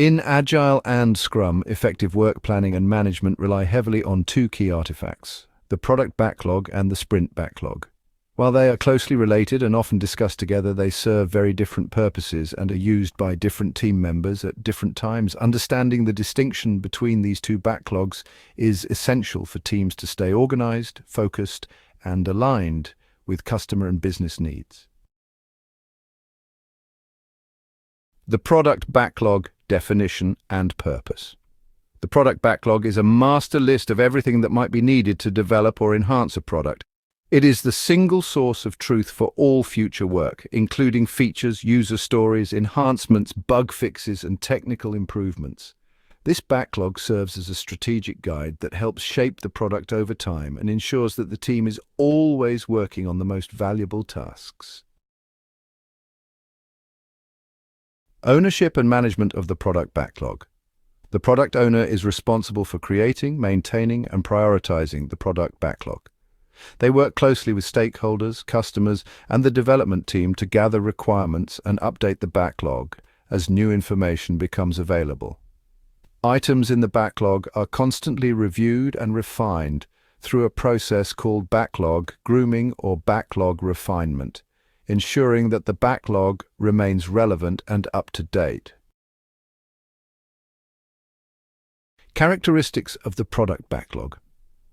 In Agile and Scrum, effective work planning and management rely heavily on two key artifacts, the product backlog and the sprint backlog. While they are closely related and often discussed together, they serve very different purposes and are used by different team members at different times. Understanding the distinction between these two backlogs is essential for teams to stay organized, focused, and aligned with customer and business needs. The product backlog definition and purpose. The product backlog is a master list of everything that might be needed to develop or enhance a product. It is the single source of truth for all future work, including features, user stories, enhancements, bug fixes, and technical improvements. This backlog serves as a strategic guide that helps shape the product over time and ensures that the team is always working on the most valuable tasks. Ownership and management of the product backlog. The product owner is responsible for creating, maintaining, and prioritizing the product backlog. They work closely with stakeholders, customers, and the development team to gather requirements and update the backlog as new information becomes available. Items in the backlog are constantly reviewed and refined through a process called backlog grooming or backlog refinement, ensuring that the backlog remains relevant and up to date. Characteristics of the product backlog.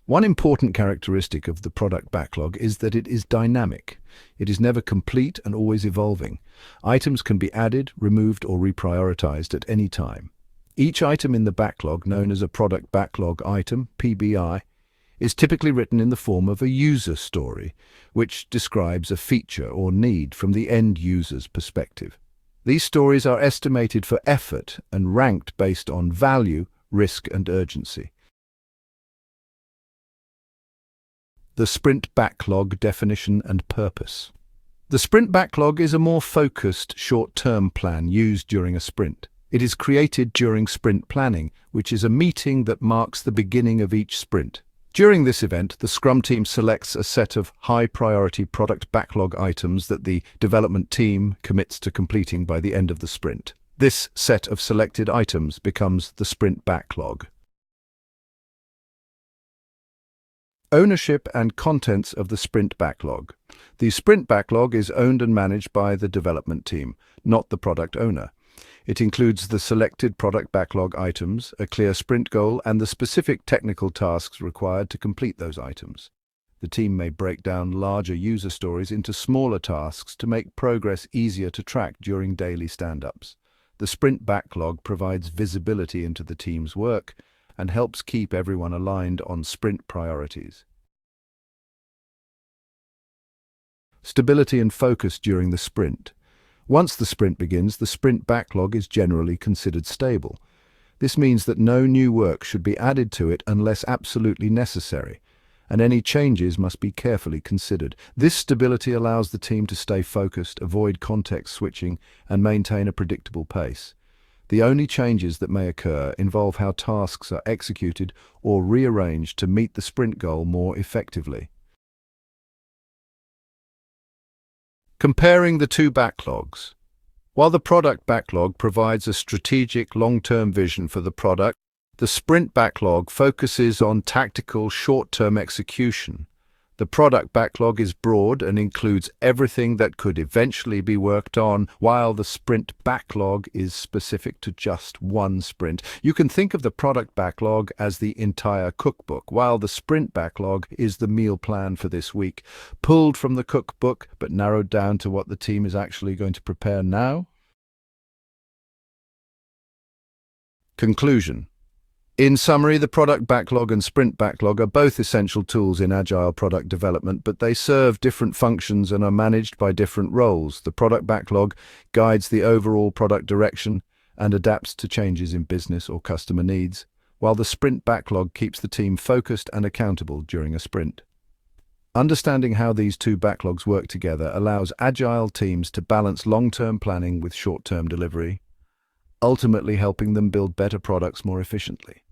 One important characteristic of the product backlog is that it is dynamic. It is never complete and always evolving. Items can be added, removed, or reprioritized at any time. Each item in the backlog, known as a product backlog item, PBI, is typically written in the form of a user story, which describes a feature or need from the end user's perspective. These stories are estimated for effort and ranked based on value, risk, and urgency. The Sprint Backlog definition and purpose. The Sprint Backlog is a more focused, short-term plan used during a sprint. It is created during sprint planning, which is a meeting that marks the beginning of each sprint. During this event, the Scrum team selects a set of high-priority product backlog items that the development team commits to completing by the end of the sprint. This set of selected items becomes the Sprint Backlog. Ownership and contents of the Sprint Backlog. The Sprint Backlog is owned and managed by the development team, not the product owner. It includes the selected product backlog items, a clear sprint goal, and the specific technical tasks required to complete those items. The team may break down larger user stories into smaller tasks to make progress easier to track during daily stand-ups. The Sprint Backlog provides visibility into the team's work and helps keep everyone aligned on sprint priorities. Stability and focus during the sprint. Once the sprint begins, the sprint backlog is generally considered stable. This means that no new work should be added to it unless absolutely necessary, and any changes must be carefully considered. This stability allows the team to stay focused, avoid context switching, and maintain a predictable pace. The only changes that may occur involve how tasks are executed or rearranged to meet the sprint goal more effectively. Comparing the two backlogs. While the product backlog provides a strategic long-term vision for the product, the sprint backlog focuses on tactical short-term execution. The product backlog is broad and includes everything that could eventually be worked on, while the sprint backlog is specific to just one sprint. You can think of the product backlog as the entire cookbook, while the sprint backlog is the meal plan for this week, pulled from the cookbook but narrowed down to what the team is actually going to prepare now. Conclusion. In summary, the product backlog and sprint backlog are both essential tools in agile product development, but they serve different functions and are managed by different roles. The product backlog guides the overall product direction and adapts to changes in business or customer needs, while the sprint backlog keeps the team focused and accountable during a sprint. Understanding how these two backlogs work together allows agile teams to balance long-term planning with short-term delivery, ultimately helping them build better products more efficiently.